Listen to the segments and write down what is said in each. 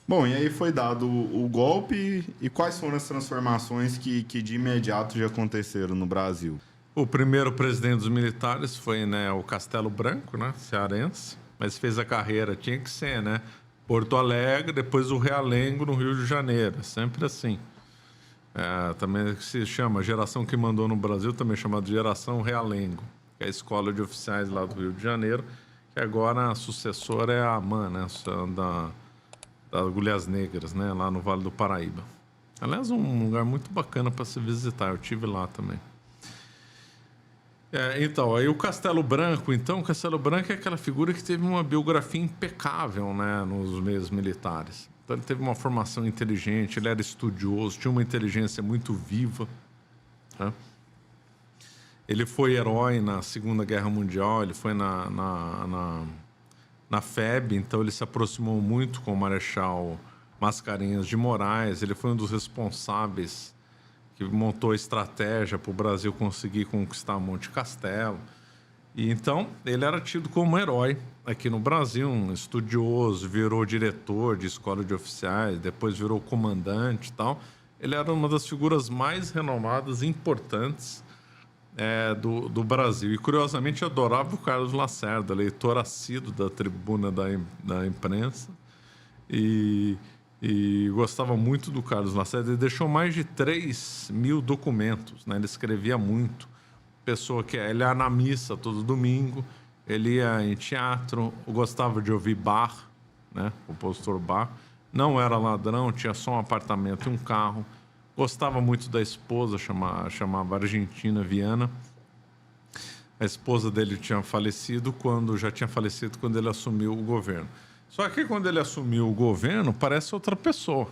Bom, e aí foi dado o golpe, e quais foram as transformações que de imediato já aconteceram no Brasil? O primeiro presidente dos militares foi, né, o Castelo Branco, né, cearense, mas fez a carreira, tinha que ser, né, Porto Alegre, depois o Realengo no Rio de Janeiro, sempre assim. Também se chama geração que mandou no Brasil, também chamada geração Realengo, que é a escola de oficiais lá do Rio de Janeiro, que agora a sucessora é a AMAN, né, da Agulhas Negras, né, lá no Vale do Paraíba. Aliás, um lugar muito bacana para se visitar, eu tive lá também. Então, aí o Castelo Branco, o Castelo Branco é aquela figura que teve uma biografia impecável, né, nos meios militares. Então, ele teve uma formação inteligente, ele era estudioso, tinha uma inteligência muito viva, né? Ele foi herói na Segunda Guerra Mundial, ele foi na FEB, então ele se aproximou muito com o Marechal Mascarenhas de Moraes, ele foi um dos responsáveis que montou a estratégia para o Brasil conseguir conquistar Monte Castelo. E então ele era tido como um herói aqui no Brasil, um estudioso, virou diretor de escola de oficiais, depois virou comandante e tal. Ele era uma das figuras mais renomadas e importantes do Brasil. E curiosamente adorava o Carlos Lacerda, leitor assíduo da tribuna da imprensa. E gostava muito do Carlos Lacerda. Ele deixou mais de 3.000 documentos, né? Ele escrevia muito. Ele ia na missa todo domingo, ele ia em teatro, gostava de ouvir Bach, né? O compositor Bach. Não era ladrão, tinha só um apartamento e um carro. Gostava muito da esposa, chamava Argentina Viana. A esposa dele já tinha falecido quando ele assumiu o governo. Só que quando ele assumiu o governo, parece outra pessoa.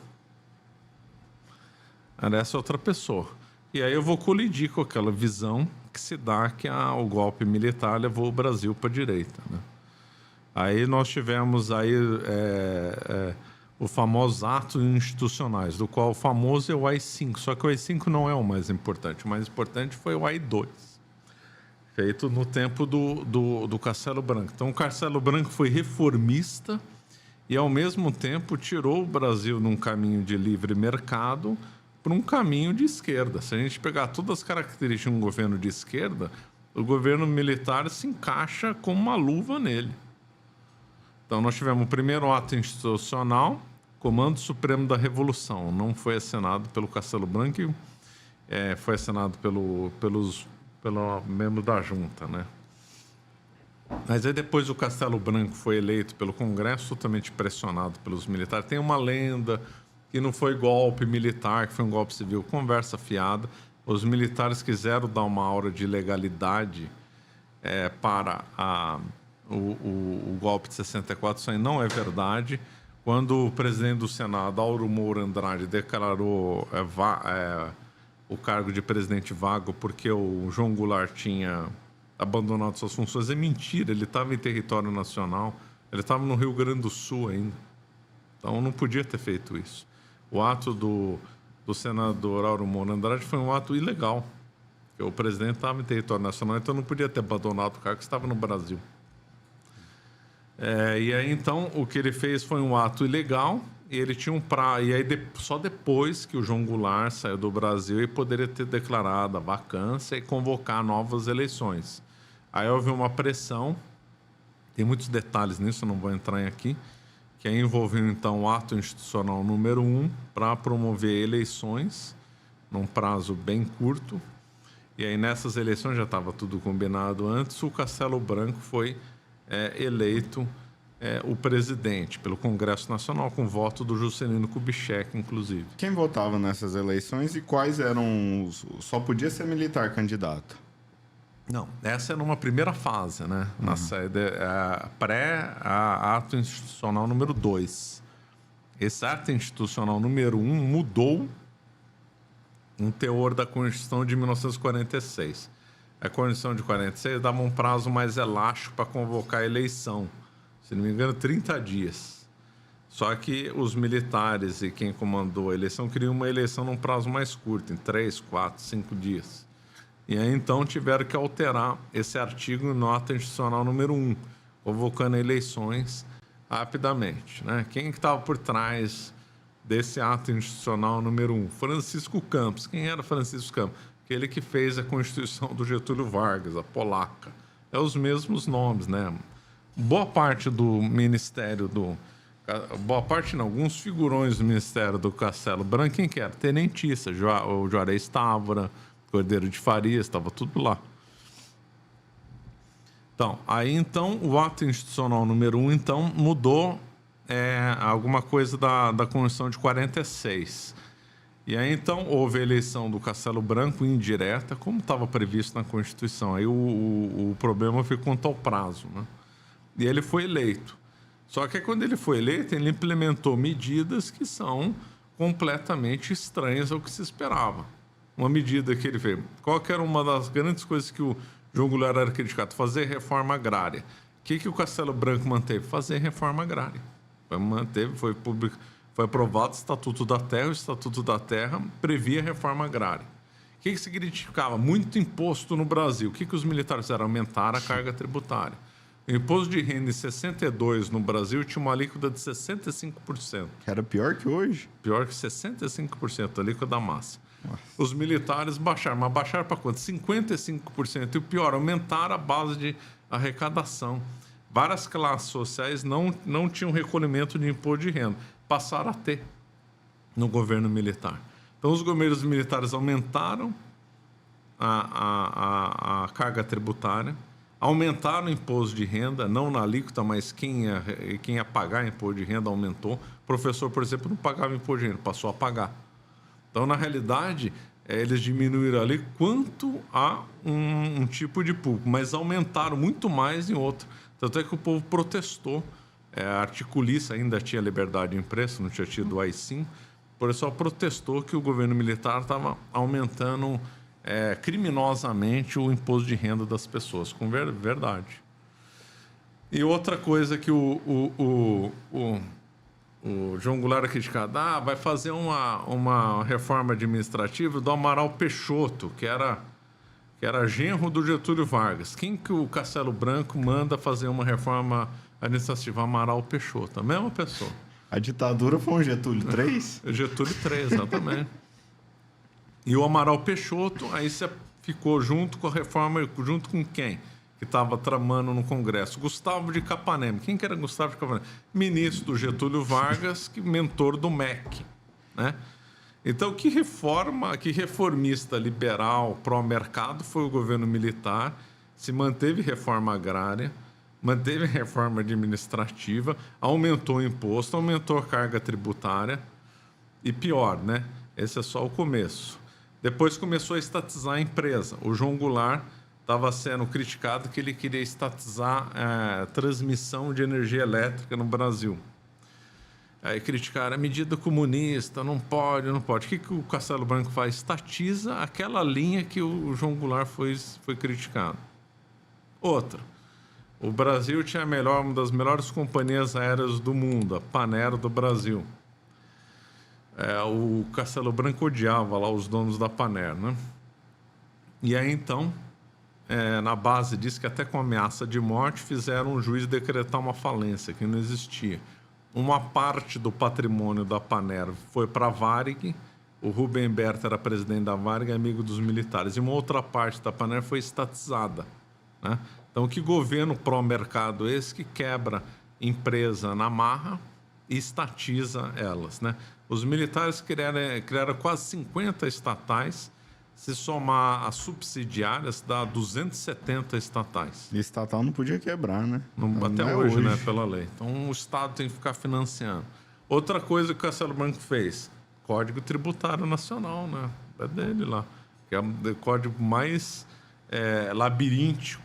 Parece outra pessoa. E aí eu vou colidir com aquela visão que se dá que o golpe militar levou o Brasil para a direita, né? Aí nós tivemos os famosos atos institucionais, do qual o famoso é o AI-5. Só que o AI-5 não é o mais importante. O mais importante foi o AI-2, feito no tempo do Castelo Branco. Então, o Castelo Branco foi reformista e, ao mesmo tempo, tirou o Brasil num caminho de livre mercado para um caminho de esquerda. Se a gente pegar todas as características de um governo de esquerda, o governo militar se encaixa como uma luva nele. Então, nós tivemos o primeiro ato institucional, Comando Supremo da Revolução. Não foi assinado pelo Castelo Branco, foi assinado pelo membro da junta, né? Mas aí depois o Castelo Branco foi eleito pelo Congresso, totalmente pressionado pelos militares. Tem uma lenda que não foi golpe militar, que foi um golpe civil, conversa fiada. Os militares quiseram dar uma aura de legalidade para o golpe de 64, isso aí não é verdade. Quando o presidente do Senado, Auro Moura Andrade, declarou o cargo de presidente vago porque o João Goulart tinha abandonado suas funções, é mentira. Ele estava em território nacional, ele estava no Rio Grande do Sul ainda. Então não podia ter feito isso. O ato do senador Auro Moura Andrade foi um ato ilegal, porque o presidente estava em território nacional, então não podia ter abandonado o cargo, que estava no Brasil. E aí então o que ele fez foi um ato ilegal. E ele tinha e aí só depois que o João Goulart saiu do Brasil e poderia ter declarado a vacância e convocar novas eleições. Aí houve uma pressão, tem muitos detalhes nisso, eu não vou entrar aqui, que aí envolveu então o ato institucional número 1 para promover eleições num prazo bem curto. E aí nessas eleições já estava tudo combinado antes, o Castelo Branco foi eleito o presidente pelo Congresso Nacional, com voto do Juscelino Kubitschek, inclusive. Quem votava nessas eleições e quais eram Só podia ser militar candidato? Não, essa era uma primeira fase, né? Na sede pré-ato institucional número 2. Esse ato institucional número 1 mudou um teor da Constituição de 1946. A Constituição de 46 dava um prazo mais elástico para convocar a eleição. Se não me engano, 30 dias. Só que os militares e quem comandou a eleição queriam uma eleição num prazo mais curto, em 3, 4, 5 dias. E aí, então, tiveram que alterar esse artigo em nota institucional número 1, convocando eleições rapidamente, né? Quem que estava por trás desse ato institucional número 1? Francisco Campos. Quem era Francisco Campos? Aquele que fez a Constituição do Getúlio Vargas, a polaca. É os mesmos nomes, né? Boa parte do ministério do... Boa parte não, alguns figurões do ministério do Castelo Branco, quem que era? Tenentista, o Juarez Távora, Cordeiro de Farias, estava tudo lá. Então, o ato institucional número 1, então, mudou alguma coisa da Constituição de 46. E aí, então, houve a eleição do Castelo Branco indireta, como estava previsto na Constituição. Aí o problema foi quanto ao prazo, né? E ele foi eleito. Só que quando ele foi eleito, ele implementou medidas que são completamente estranhas ao que se esperava. Uma medida que ele fez. Qual que era uma das grandes coisas que o João Goulart era criticado? Fazer reforma agrária. O que o Castelo Branco manteve? Fazer reforma agrária. Foi aprovado o Estatuto da Terra. O Estatuto da Terra previa reforma agrária. O que se criticava? Muito imposto no Brasil. O que os militares fizeram? Aumentaram a carga tributária. O imposto de renda em 62 no Brasil tinha uma alíquota de 65%. Era pior que hoje? Pior que 65% a alíquota da massa. Nossa. Os militares baixaram, mas baixaram para quanto? 55%. E o pior, aumentaram a base de arrecadação. Várias classes sociais não tinham recolhimento de imposto de renda. Passaram a ter no governo militar. Então, os governos militares aumentaram a carga tributária, aumentaram o imposto de renda, não na alíquota, mas quem ia pagar imposto de renda aumentou. O professor, por exemplo, não pagava imposto de renda, passou a pagar. Então, na realidade, eles diminuíram ali quanto a um tipo de público, mas aumentaram muito mais em outro. Tanto é que o povo protestou. A articulista ainda tinha liberdade de imprensa, não tinha tido o AI-5. Por isso, protestou que o governo militar estava aumentando criminosamente o imposto de renda das pessoas, com verdade. E outra coisa que o João Goulart é criticado, vai fazer uma reforma administrativa do Amaral Peixoto, que era genro do Getúlio Vargas. Quem que o Castelo Branco manda fazer uma reforma administrativa? Amaral Peixoto, a mesma pessoa. A ditadura foi um Getúlio III? Getúlio III, exatamente. E o Amaral Peixoto, aí você ficou junto com a reforma, junto com quem? Que estava tramando no Congresso? Gustavo de Capanema. Quem que era Gustavo de Capanema? Ministro do Getúlio Vargas, mentor do MEC, né? Então, que reformista liberal, pró-mercado foi o governo militar? Se manteve reforma agrária, manteve reforma administrativa, aumentou o imposto, aumentou a carga tributária e pior, né? Esse é só o começo. Depois começou a estatizar a empresa. O João Goulart estava sendo criticado que ele queria estatizar a transmissão de energia elétrica no Brasil. Aí criticaram a medida comunista, não pode. O que o Castelo Branco faz? Estatiza aquela linha que o João Goulart foi criticado. Outra, o Brasil tinha uma das melhores companhias aéreas do mundo, a Pan-Air do Brasil. O Castelo Branco odiava lá os donos da Pan-Air, né? E aí, então, na base disso, que até com ameaça de morte, fizeram um juiz decretar uma falência, que não existia. Uma parte do patrimônio da Pan-Air foi para a Varig, o Rubem Berta era presidente da Varig, amigo dos militares, e uma outra parte da Pan-Air foi estatizada, né? Então, que governo pró-mercado esse que quebra empresa na marra e estatiza elas, né? Os militares criaram quase 50 estatais. Se somar as subsidiárias, dá 270 estatais. E estatal não podia quebrar, né? Até hoje, né? Pela lei. Então, o Estado tem que ficar financiando. Outra coisa que o Castelo Branco fez, Código Tributário Nacional, né? É dele lá. Que é o código mais labiríntico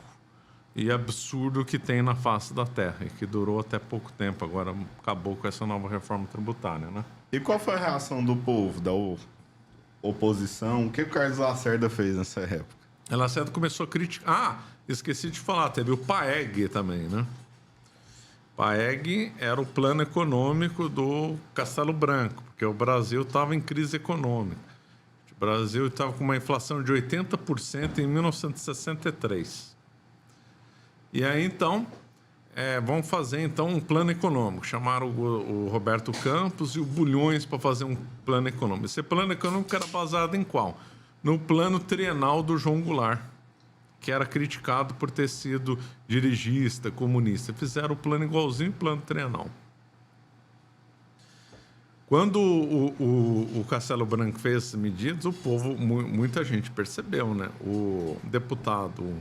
e absurdo que tem na face da Terra. E que durou até pouco tempo. Agora acabou com essa nova reforma tributária, né? E qual foi a reação do povo, da oposição? O que o Carlos Lacerda fez nessa época? O Lacerda começou a criticar... esqueci de falar, teve o PAEG também, né? PAEG era o plano econômico do Castelo Branco, porque o Brasil estava em crise econômica. O Brasil estava com uma inflação de 80% em 1963. E aí, então, vamos fazer então um plano econômico. Chamaram o Roberto Campos e o Bulhões para fazer um plano econômico. Esse plano econômico era baseado em qual? No plano trienal do João Goulart, que era criticado por ter sido dirigista, comunista. Fizeram o plano igualzinho ao plano trienal. Quando o Castelo Branco fez essas medidas, o povo, muita gente percebeu, né? O deputado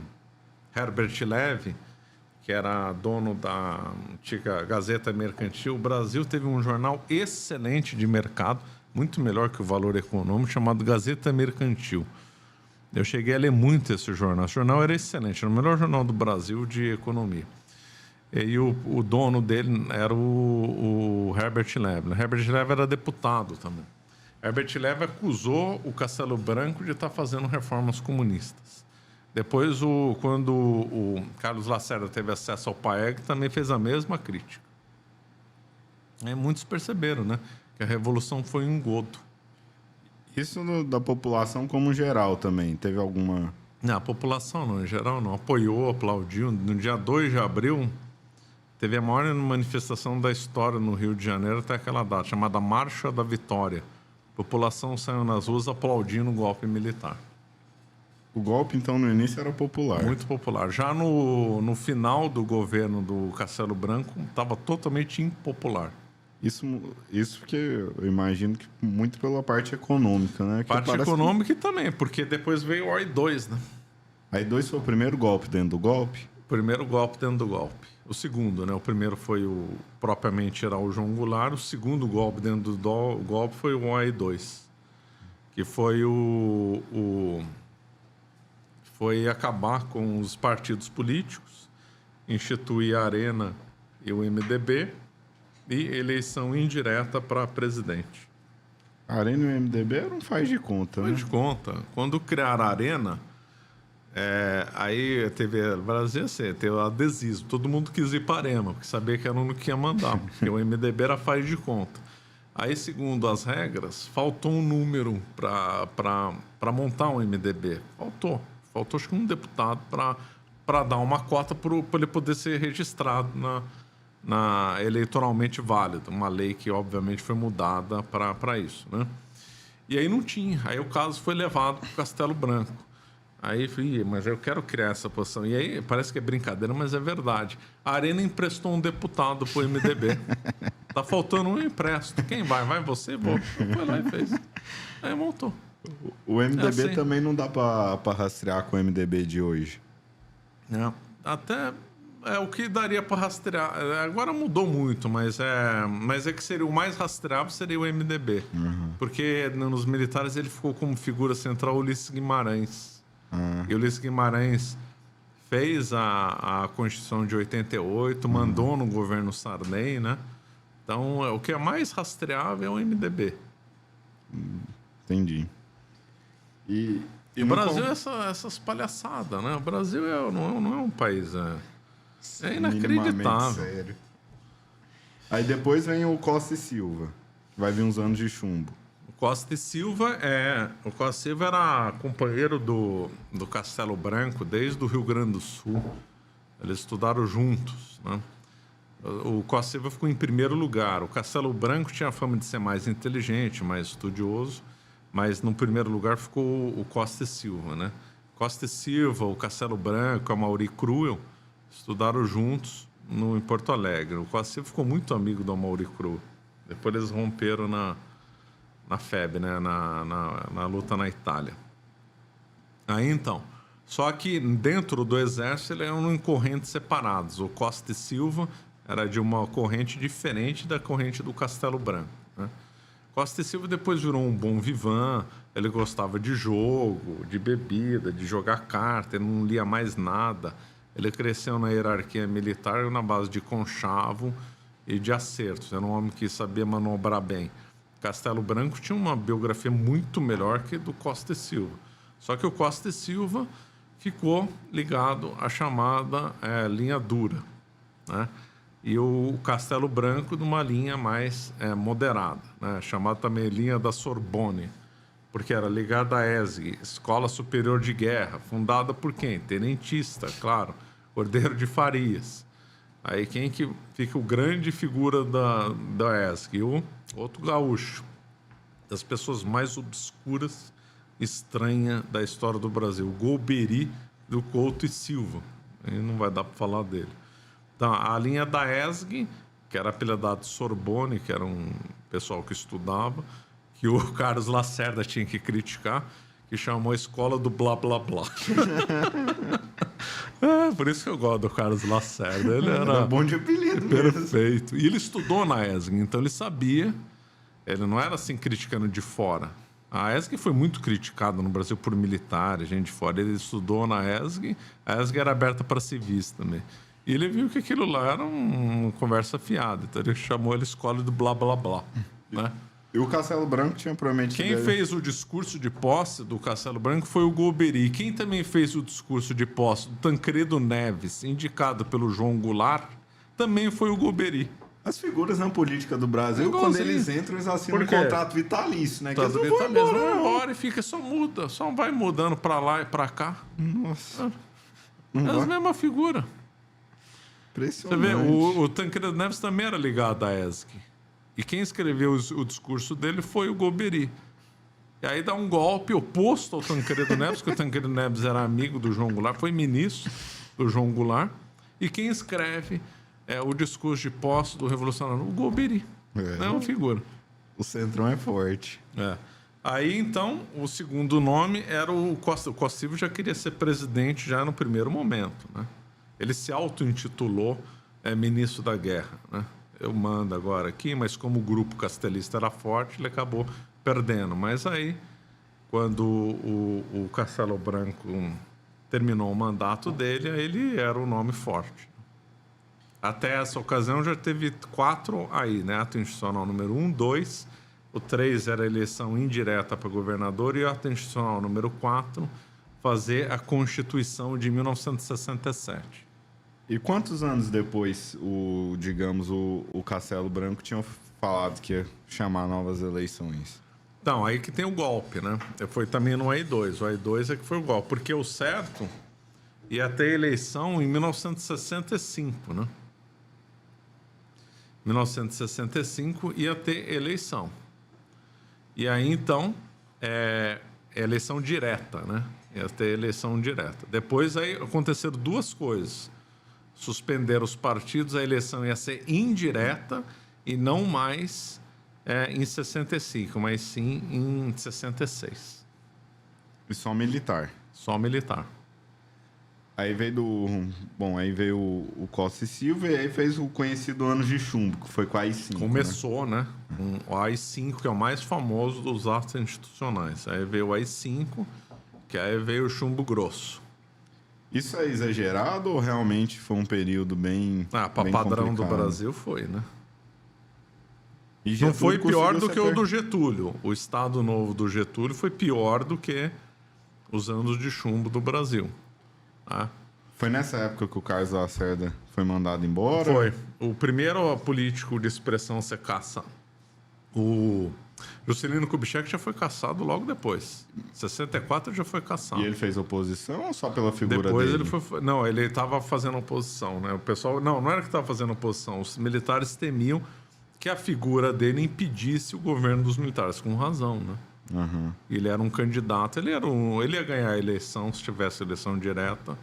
Herbert Levy, que era dono da antiga Gazeta Mercantil, o Brasil teve um jornal excelente de mercado, muito melhor que o Valor Econômico, chamado Gazeta Mercantil. Eu cheguei a ler muito esse jornal. O jornal era excelente, era o melhor jornal do Brasil de economia. E o dono dele era o Herbert Levy. Herbert Levy era deputado também. Herbert Levy acusou o Castelo Branco de estar fazendo reformas comunistas. Depois, quando o Carlos Lacerda teve acesso ao PAEG, também fez a mesma crítica. Muitos perceberam, né, que a Revolução foi um engodo. Isso da população como geral também, teve alguma... Não, a população não, em geral não. Apoiou, aplaudiu. No dia 2 de abril, teve a maior manifestação da história no Rio de Janeiro até aquela data, chamada Marcha da Vitória. A população saiu nas ruas aplaudindo o golpe militar. O golpe, então, no início era popular. Muito popular. Já no final do governo do Castelo Branco, estava totalmente impopular. Isso porque eu imagino que muito pela parte econômica, né? Que parte econômica que... também, porque depois veio o AI-2, né? AI-2 foi o primeiro golpe dentro do golpe? O primeiro golpe dentro do golpe. O segundo, né? O primeiro foi propriamente era o João Goulart. O segundo golpe dentro do golpe foi o AI-2, que foi foi acabar com os partidos políticos, instituir a Arena e o MDB e eleição indireta para presidente. A Arena e o MDB não faz de conta, né? Faz de conta. Quando criaram a Arena, aí teve Brasil, teve o adesivo. Todo mundo quis ir para a Arena, porque sabia que era o único que ia mandar, porque o MDB era faz de conta. Aí, segundo as regras, faltou um número para montar um MDB. Faltou acho que um deputado para dar uma cota para ele poder ser registrado eleitoralmente válido. Uma lei que, obviamente, foi mudada para isso, né? E aí não tinha. Aí o caso foi levado para o Castelo Branco. Aí eu falei, mas eu quero criar essa posição. E aí parece que é brincadeira, mas é verdade. A Arena emprestou um deputado para o MDB. Tá faltando um empresto. Quem vai? Vai você? Vou. Foi lá e fez. Aí montou. O MDB assim. Também não dá para rastrear com o MDB de hoje. Até o que daria para rastrear. Agora mudou muito, mas é que seria o mais rastreável seria o MDB. Uhum. Porque nos militares ele ficou como figura central o Ulisses Guimarães. Uhum. E o Ulisses Guimarães fez a Constituição de 88, mandou no governo Sarney, né? Então, o que é mais rastreável é o MDB. Entendi. E o Brasil é essas palhaçadas, né? O Brasil não é um país... É inacreditável. Sério. Aí depois vem o Costa e Silva, que vai vir uns anos de chumbo. O Costa e Silva era companheiro do Castelo Branco desde o Rio Grande do Sul. Eles estudaram juntos, né? O Costa e Silva ficou em primeiro lugar. O Castelo Branco tinha a fama de ser mais inteligente, mais estudioso, mas no primeiro lugar ficou o Costa e Silva, né? Costa e Silva, o Castelo Branco, a Amaury Cruel estudaram juntos em Porto Alegre. O Costa e Silva ficou muito amigo do Amaury Cruel. Depois eles romperam na FEB, né? na luta na Itália. Aí então, só que dentro do exército ele eram em correntes separadas. O Costa e Silva era de uma corrente diferente da corrente do Castelo Branco, né? Costa e Silva depois virou um bom vivan, ele gostava de jogo, de bebida, de jogar carta, ele não lia mais nada. Ele cresceu na hierarquia militar na base de conchavo e de acertos. Era um homem que sabia manobrar bem. Castelo Branco tinha uma biografia muito melhor que do Costa e Silva. Só que o Costa e Silva ficou ligado à chamada linha dura, né? E o Castelo Branco numa linha mais moderada, né? Chamada também linha da Sorbonne, porque era ligada à ESG, Escola Superior de Guerra, fundada por quem? Tenentista, claro, Cordeiro de Farias. Aí quem que fica o grande figura da ESG? O outro gaúcho. Das pessoas mais obscuras, estranha da história do Brasil. O Golbery do Couto e Silva. Aí não vai dar para falar dele. Então, a linha da ESG, que era apelidado Sorbonne, que era um pessoal que estudava, que o Carlos Lacerda tinha que criticar, que chamou a escola do blá blá blá. Por isso que eu gosto do Carlos Lacerda. Ele era bom de apelido perfeito. E ele estudou na ESG, então ele sabia. Ele não era assim criticando de fora. A ESG foi muito criticada no Brasil por militares, gente de fora. Ele estudou na ESG, a ESG era aberta para civis também. E ele viu que aquilo lá era uma conversa fiada. Então ele chamou ele escola do blá blá blá. Né? E o Castelo Branco tinha prometido... Quem fez o discurso de posse do Castelo Branco foi o Golbery. Quem também fez o discurso de posse do Tancredo Neves, indicado pelo João Goulart, também foi o Golbery. As figuras na política do Brasil, quando eles entram, eles assinam um contrato vitalício, né? Contrato vitalício, vão embora e fica, só muda, só vai mudando para lá e para cá. Nossa. É as mesmas figuras. Você vê, o Tancredo Neves também era ligado à ESG. E quem escreveu o discurso dele foi o Golbery. E aí dá um golpe oposto ao Tancredo Neves, que o Tancredo Neves era amigo do João Goulart, foi ministro do João Goulart. E quem escreve o discurso de posse do revolucionário? O Golbery. É uma figura. O Centrão é forte. Aí, então, o segundo nome era o Costa. O Costa Silva já queria ser presidente já no primeiro momento, né? Ele se auto-intitulou ministro da guerra, né? Eu mando agora aqui, mas como o grupo castelista era forte, ele acabou perdendo. Mas aí, quando o Castelo Branco terminou o mandato dele, aí ele era o nome forte. Até essa ocasião já teve 4 aí, né? Ato institucional número 1, 2, o 3 era a eleição indireta para governador e o ato institucional número 4, fazer a Constituição de 1967. E quantos anos depois, o Castelo Branco tinha falado que ia chamar novas eleições? Então, aí que tem o golpe, né? Foi também no AI-2. O AI-2 é que foi o golpe. Porque o certo ia ter eleição em 1965, né? 1965 ia ter eleição. E aí, então, eleição direta, né? Ia ter eleição direta. Depois, aí, aconteceram 2 coisas. Suspenderam os partidos, a eleição ia ser indireta e não mais em 65, mas sim em 66. E só militar? Só militar. Aí veio o Costa e Silva e aí fez o conhecido Anos de Chumbo, que foi com a AI-5. Começou, né? O AI-5, que é o mais famoso dos atos institucionais. Aí veio o AI-5, que aí veio o chumbo grosso. Isso é exagerado ou realmente foi um período bem para padrão complicado? Do Brasil foi, né? E não foi pior do que o do Getúlio. O Estado Novo do Getúlio foi pior do que os anos de chumbo do Brasil. Tá? Foi nessa época que o Carlos Lacerda foi mandado embora? Foi. O primeiro político de expressão a ser caçado. O Juscelino Kubitschek já foi caçado logo depois. Em 64 já foi caçado. E ele fez oposição ou só pela figura depois dele? Não, ele estava fazendo oposição, né? O pessoal não era que estava fazendo oposição. Os militares temiam que a figura dele impedisse o governo dos militares, com razão, né? Uhum. Ele era um candidato, ele ia ganhar a eleição se tivesse eleição direta.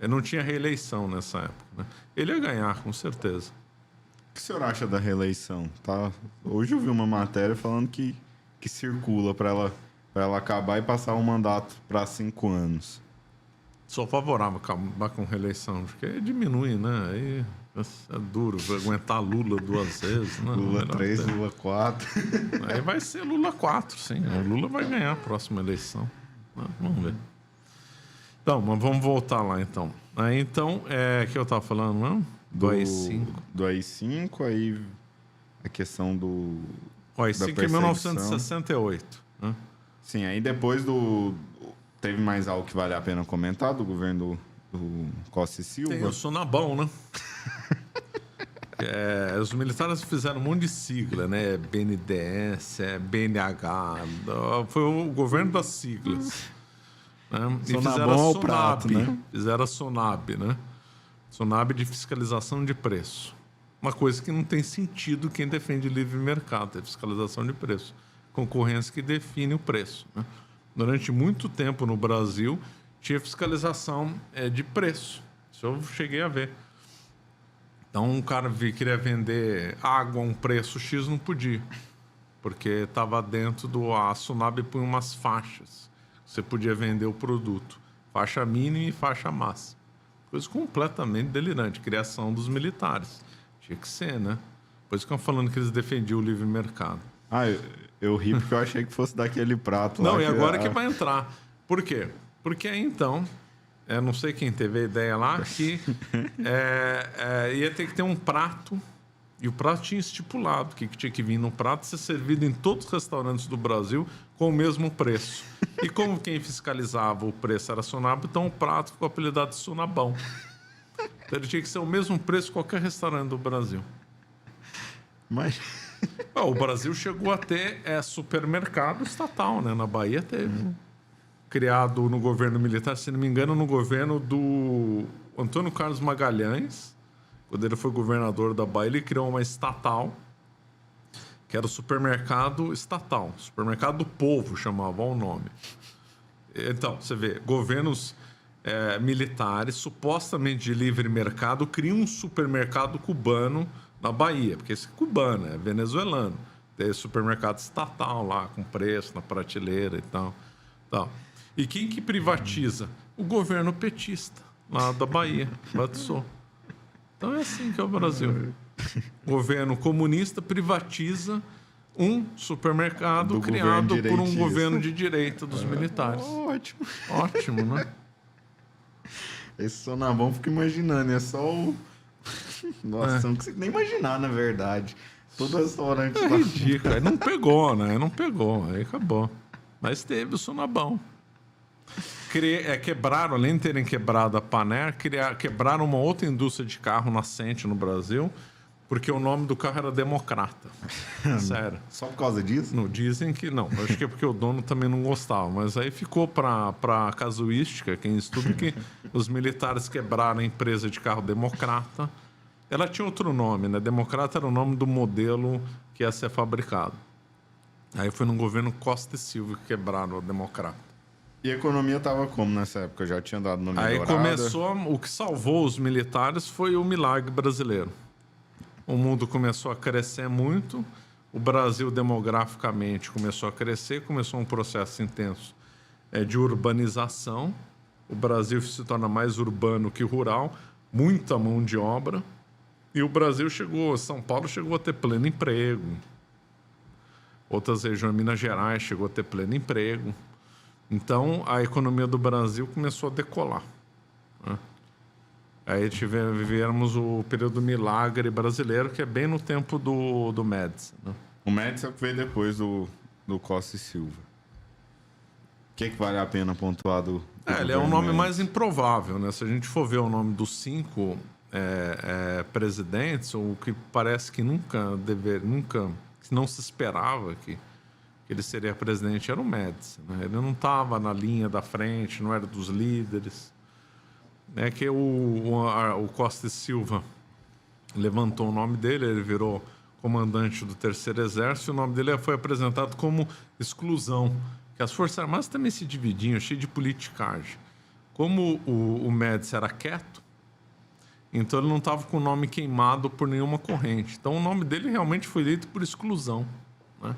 Ele não tinha reeleição nessa época, né? Ele ia ganhar, com certeza. O que o senhor acha da reeleição? Tá? Hoje eu vi uma matéria falando que circula para ela acabar e passar um mandato para 5 anos. Sou favorável a acabar com reeleição, porque diminui, né? Aí é duro aguentar Lula 2 vezes, né? Lula 3, Lula 4. Aí vai ser Lula 4, sim. O Lula vai ganhar a próxima eleição. Vamos ver. Então, mas vamos voltar lá, então. Aí, então, que eu estava falando, não? Do AI-5. Do AI-5, aí a questão do... O AI-5 em 1968. Né? Sim, aí depois teve mais algo que vale a pena comentar do governo do Costa e Silva? Tem o Sonabão, né? Os militares fizeram um monte de sigla, né? BNDES, BNH. Foi o governo das siglas. Né? E fizeram a SONAB, né? Fizeram a SONAB, né? Sunab de fiscalização de preço. Uma coisa que não tem sentido quem defende livre mercado, é fiscalização de preço. Concorrência que define o preço, né? Durante muito tempo no Brasil, tinha fiscalização de preço. Isso eu cheguei a ver. Então, um cara queria vender água a um preço X, não podia. Porque estava dentro do... A Sunab põe umas faixas. Você podia vender o produto. Faixa mínima e faixa máxima. Coisa completamente delirante. Criação dos militares. Tinha que ser, né? Por isso que eu falando que eles defendiam o livre mercado. Ah, eu ri porque eu achei que fosse daquele prato lá. Não, e agora que vai entrar. Por quê? Porque aí, então... não sei quem teve a ideia lá, que ia ter que ter um prato, e o prato tinha estipulado que tinha que vir no prato ser servido em todos os restaurantes do Brasil com o mesmo preço. E como quem fiscalizava o preço era a Sunab, então o prato ficou apelidado de Sunabão. Então ele tinha que ser o mesmo preço em qualquer restaurante do Brasil. Mas... O Brasil chegou a ter supermercado estatal, né? Na Bahia teve. Criado no governo militar, se não me engano, no governo do Antônio Carlos Magalhães, quando ele foi governador da Bahia, ele criou uma estatal, que era o supermercado estatal, supermercado do povo, chamava o nome. Então, você vê, governos militares, supostamente de livre mercado, criam um supermercado cubano na Bahia, porque esse é cubano, é venezuelano. Tem supermercado estatal lá, com preço, na prateleira e tal. E quem que privatiza? O governo petista, lá da Bahia, batizou. Então é assim que é o Brasil. O governo comunista privatiza um supermercado criado por um governo de direita dos militares. Ótimo. Ótimo, né? Esse Sonabão, fica imaginando, é só o... Nossa, não consigo nem imaginar, na verdade. Todo restaurante lá. Ridículo. Aí não pegou, né? Não pegou, aí acabou. Mas teve o Sonabão. Quebraram, além de terem quebrado a Paner, quebraram uma outra indústria de carro nascente no Brasil, porque o nome do carro era Democrata. Sério. Só por causa disso? Não, dizem que não. Acho que é porque o dono também não gostava. Mas aí ficou para casuística, quem estuda, que os militares quebraram a empresa de carro Democrata. Ela tinha outro nome, né? Democrata era o nome do modelo que ia ser fabricado. Aí foi no governo Costa e Silva que quebraram a Democrata. E a economia estava como nessa época? Já tinha dado uma melhorada? Aí começou... O que salvou os militares foi o milagre brasileiro. O mundo começou a crescer muito, o Brasil demograficamente começou a crescer, começou um processo intenso de urbanização. O Brasil se torna mais urbano que rural, muita mão de obra. E o Brasil São Paulo chegou a ter pleno emprego. Outras regiões, Minas Gerais, chegou a ter pleno emprego. Então, a economia do Brasil começou a decolar, né? Aí vivemos o período milagre brasileiro, que é bem no tempo do Médici, né? O Médici é o que veio depois do Costa e Silva. O que vale a pena pontuar do ele é o nome mais improvável, né? Se a gente for ver o nome dos 5 presidentes, o que parece que nunca que não se esperava que ele seria presidente, era o Médici, né? Ele não estava na linha da frente, não era dos líderes. É que o Costa e Silva levantou o nome dele, ele virou comandante do Terceiro Exército, e o nome dele foi apresentado como exclusão, que as Forças Armadas também se dividiam, cheio de politicagem. Como o Médici era quieto, então ele não estava com o nome queimado por nenhuma corrente. Então o nome dele realmente foi eleito por exclusão, né?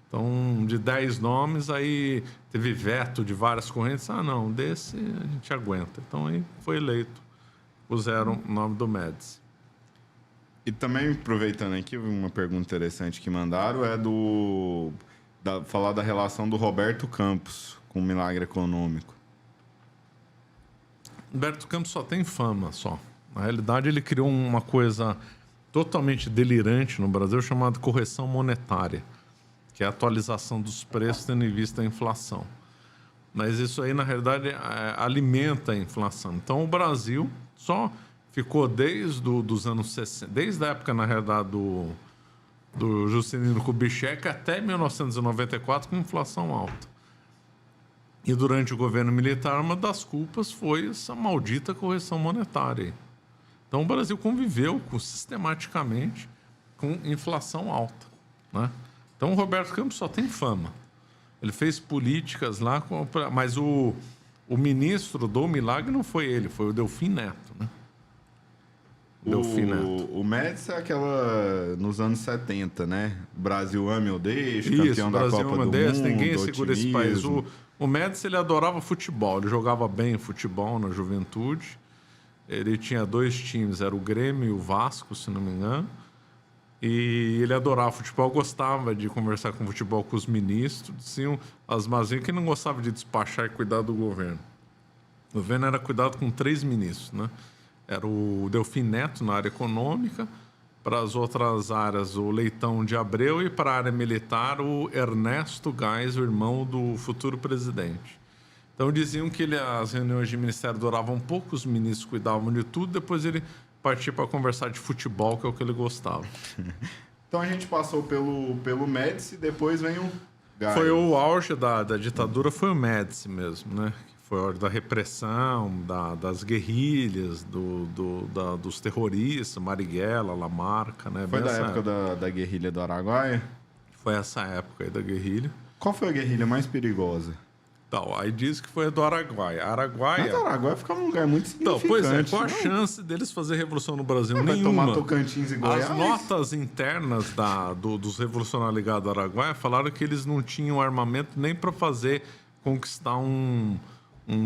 Então, de 10 nomes, aí teve veto de várias correntes. Ah, não, desse a gente aguenta. Então, aí foi eleito. Puseram o nome do Médici. E também, aproveitando aqui, uma pergunta interessante que mandaram falar da relação do Roberto Campos com o milagre econômico. Roberto Campos só tem fama, só. Na realidade, ele criou uma coisa totalmente delirante no Brasil, chamada correção monetária, que é a atualização dos preços tendo em vista a inflação. Mas isso aí, na realidade, alimenta a inflação. Então, o Brasil só ficou desde os anos 60, desde a época, na realidade, do Juscelino Kubitschek até 1994, com inflação alta. E durante o governo militar, uma das culpas foi essa maldita correção monetária. Então o Brasil conviveu sistematicamente com inflação alta, né? Então o Roberto Campos só tem fama. Ele fez políticas lá, mas o ministro do milagre não foi ele, foi o Delfim Neto, né? Delfim Neto. O Médici é aquela nos anos 70, né? Brasil ame ou deixe, campeão da Brasil Copa do deixa, Mundo, ninguém segura esse país. otimismo. O Médici, ele adorava futebol, ele jogava bem futebol na juventude. Ele tinha 2 times, era o Grêmio e o Vasco, se não me engano. E ele adorava futebol, gostava de conversar com futebol com os ministros. Tinham as mazinhas que não gostava de despachar e cuidar do governo. O governo era cuidado com 3 ministros, né? Era o Delfim Neto na área econômica, para as outras áreas o Leitão de Abreu e para a área militar o Ernesto Geisel, o irmão do futuro presidente. Então diziam que as reuniões de ministério duravam pouco, os ministros cuidavam de tudo, depois ele partia para conversar de futebol, que é o que ele gostava. Então a gente passou pelo Médici, depois vem o Geisel. Foi o auge da ditadura, foi o Médici mesmo, né? Foi a hora da repressão, das guerrilhas, dos terroristas, Marighella, Lamarca, né? Foi Bem da essa época da guerrilha do Araguaia? Foi essa época aí da guerrilha. Qual foi a guerrilha mais perigosa? Então, aí diz que foi a do Araguaia. Mas o Araguaia ficava num lugar muito Então, significante. pois é, qual a não? chance deles fazer revolução no Brasil? Vai Nenhuma. tomar Tocantins e Goiás? As notas internas dos revolucionários ligados ao Araguaia falaram que eles não tinham armamento nem para conquistar um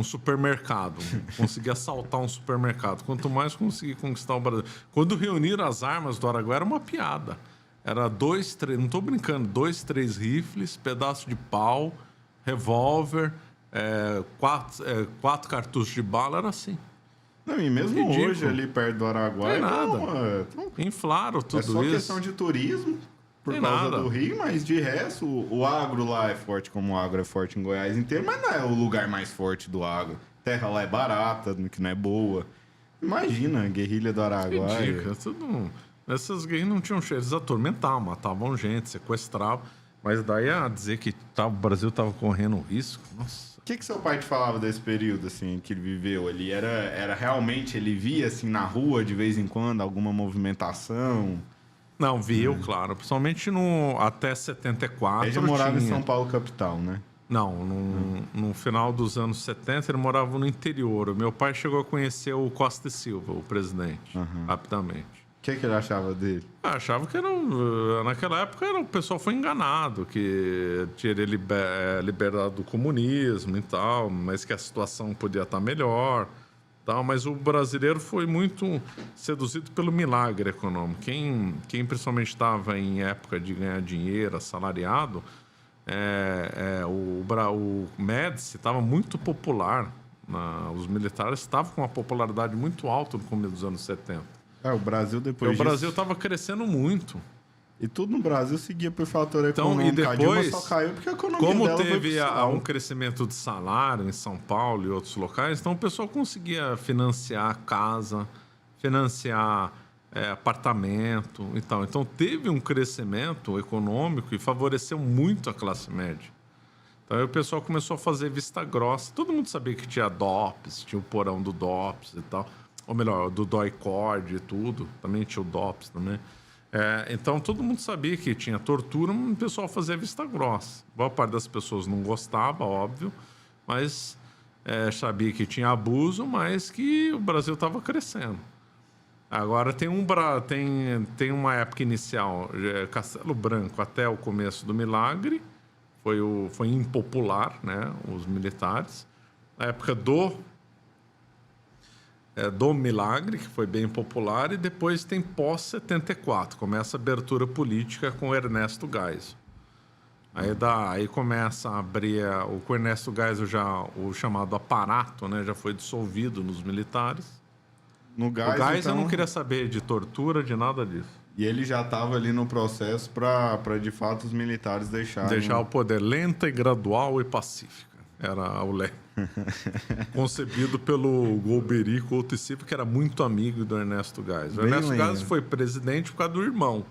supermercado, conseguir assaltar um supermercado. Quanto mais conseguir conquistar o Brasil. Quando reuniram as armas do Araguaia, era uma piada. Era 2, 3, não estou brincando, 2, 3 rifles, pedaço de pau, revólver, 4 cartuchos de bala, era assim. Não, e mesmo Ridículo. hoje, ali perto do Araguaia... Não é nada. Não, Inflaram tudo é só isso. questão de turismo, por Tem causa nada. do Rio, mas de resto, o agro lá é forte, como o agro é forte em Goiás inteiro, mas não é o lugar mais forte do agro. Terra lá é barata, que não é boa. Imagina, a guerrilha do Araguaia. Ridículo, tudo... Essas guerrilhas não tinham cheiro, eles atormentavam, matavam gente, sequestravam. Mas daí a dizer que o Brasil estava correndo risco, nossa. O que seu pai te falava desse período, assim, que ele viveu ali? Era realmente, ele via, assim, na rua, de vez em quando, alguma movimentação? Não, viu, claro. Principalmente até 74. Ele já morava em tinha. São Paulo, capital, né? Não, no final dos anos 70 ele morava no interior. O meu pai chegou a conhecer o Costa e Silva, o presidente, rapidamente. O que ele achava dele? Achava que naquela época o pessoal foi enganado, que tinha liberdade do comunismo e tal, mas que a situação podia estar melhor. Tal, mas o brasileiro foi muito seduzido pelo milagre econômico. Quem principalmente estava em época de ganhar dinheiro, assalariado, o Médici estava muito popular. Os militares estavam com uma popularidade muito alta no começo dos anos 70. O Brasil depois O Brasil estava crescendo muito. E tudo no Brasil seguia por fator Então, econômico. e depois, a Dilma só caiu porque a economia como dela teve foi pro sal. um crescimento de salário em São Paulo e outros locais, então o pessoal conseguia financiar casa, financiar apartamento e tal. Então teve um crescimento econômico e favoreceu muito a classe média. Então aí o pessoal começou a fazer vista grossa. Todo mundo sabia que tinha DOPS, tinha o porão do DOPS e tal. Ou melhor, do DOI-CORD e tudo. Também tinha o DOPS também. Então, todo mundo sabia que tinha tortura, mas o pessoal fazia vista grossa. Boa parte das pessoas não gostava, óbvio, mas sabia que tinha abuso, mas que o Brasil estava crescendo. Agora, tem uma época inicial, Castelo Branco até o começo do Milagre, foi impopular, né, os militares. A época do Milagre, que foi bem popular, e depois tem pós-74, começa a abertura política com o Ernesto Geisel. Aí começa a abrir, com o Ernesto Geisel o chamado aparato, né, já foi dissolvido nos militares. No O Geisel então, não queria saber de tortura, de nada disso. E ele já estava ali no processo para de fato os militares Deixar o poder lenta e gradual e pacífica. Era o lema. Concebido pelo Golbery Couto e Silva, que era muito amigo do Ernesto Geisel. O Ernesto Geisel foi presidente por causa do irmão.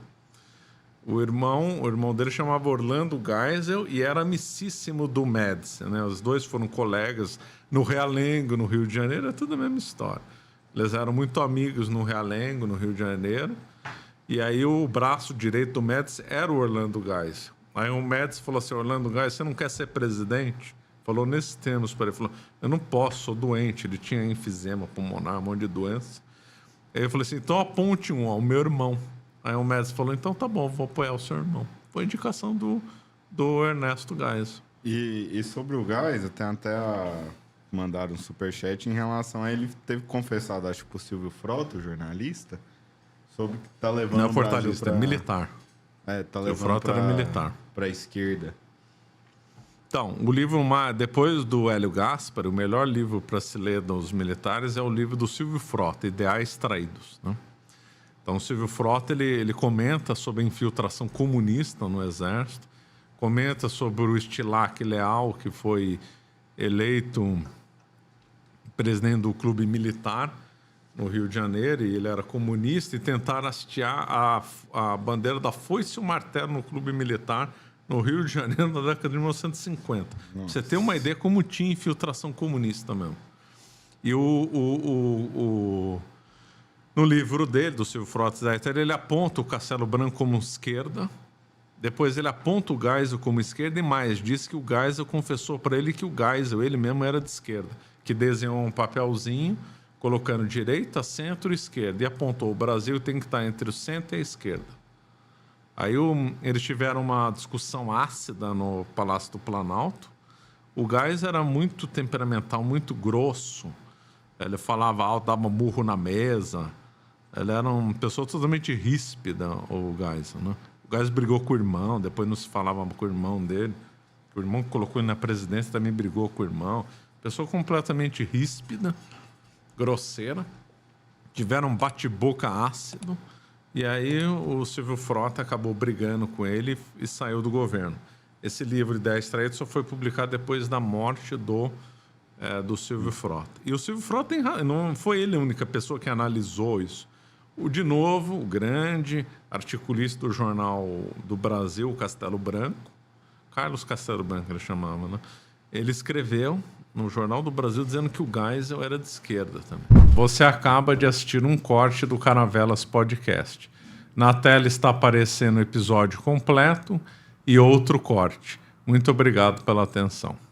O irmão dele chamava Orlando Geisel e era amicíssimo do Médici, né? Os dois foram colegas no Realengo, no Rio de Janeiro, é tudo a mesma história. Eles eram muito amigos no Realengo, no Rio de Janeiro. E aí o braço direito do Médici era o Orlando Geisel. Aí o Médici falou assim, Orlando Geisel, você não quer ser presidente? Falou nesses termos para ele. Falou, eu não posso, sou doente. Ele tinha enfisema pulmonar, um monte de doença. Aí eu falei assim, então aponte um, ó, o meu irmão. Aí o Médici falou, então tá bom, vou apoiar o seu irmão. Foi indicação do Ernesto Geisel. E sobre o Geisel, tem até mandaram um superchat em relação a ele teve confessado, acho que pro Silvio Frota, o jornalista, sobre que tá levando não é o Brasil fortalista, é militar. Tá O levando Frota era militar. pra esquerda. Então, o livro, depois do Hélio Gaspari, o melhor livro para se ler dos militares é o livro do Silvio Frota, Ideais Traídos. Né? Então, o Silvio Frota ele comenta sobre a infiltração comunista no Exército, comenta sobre o Estilac Leal, que foi eleito presidente do clube militar no Rio de Janeiro, e ele era comunista, e tentaram hastear a bandeira da foice e o martelo no clube militar no Rio de Janeiro na década de 1950. Pra você ter uma ideia como tinha infiltração comunista mesmo. E no livro dele, do Silvio Frota, ele aponta o Castelo Branco como esquerda, depois ele aponta o Geisel como esquerda e mais, diz que o Geisel confessou para ele que o Geisel, ele mesmo era de esquerda, que desenhou um papelzinho colocando direita, centro e esquerda, e apontou, o Brasil tem que estar entre o centro e a esquerda. Aí eles tiveram uma discussão ácida no Palácio do Planalto. O Geisel era muito temperamental, muito grosso. Ele falava alto, dava murro na mesa. Ele era uma pessoa totalmente ríspida, o Geisel, né? O Geisel brigou com o irmão, depois não se falava com o irmão dele. O irmão que colocou ele na presidência também brigou com o irmão. Pessoa completamente ríspida, grosseira. Tiveram um bate-boca ácido. E aí o Silvio Frota acabou brigando com ele e saiu do governo. Esse livro, Ideias Traídas, só foi publicado depois da morte do Silvio Frota. E o Silvio Frota não foi ele a única pessoa que analisou isso. De novo, o grande articulista do Jornal do Brasil, o Castelo Branco, Carlos Castelo Branco ele chamava, né? Ele escreveu no Jornal do Brasil dizendo que o Geisel era de esquerda também. Você acaba de assistir um corte do Caravelas Podcast. Na tela está aparecendo o episódio completo e outro corte. Muito obrigado pela atenção.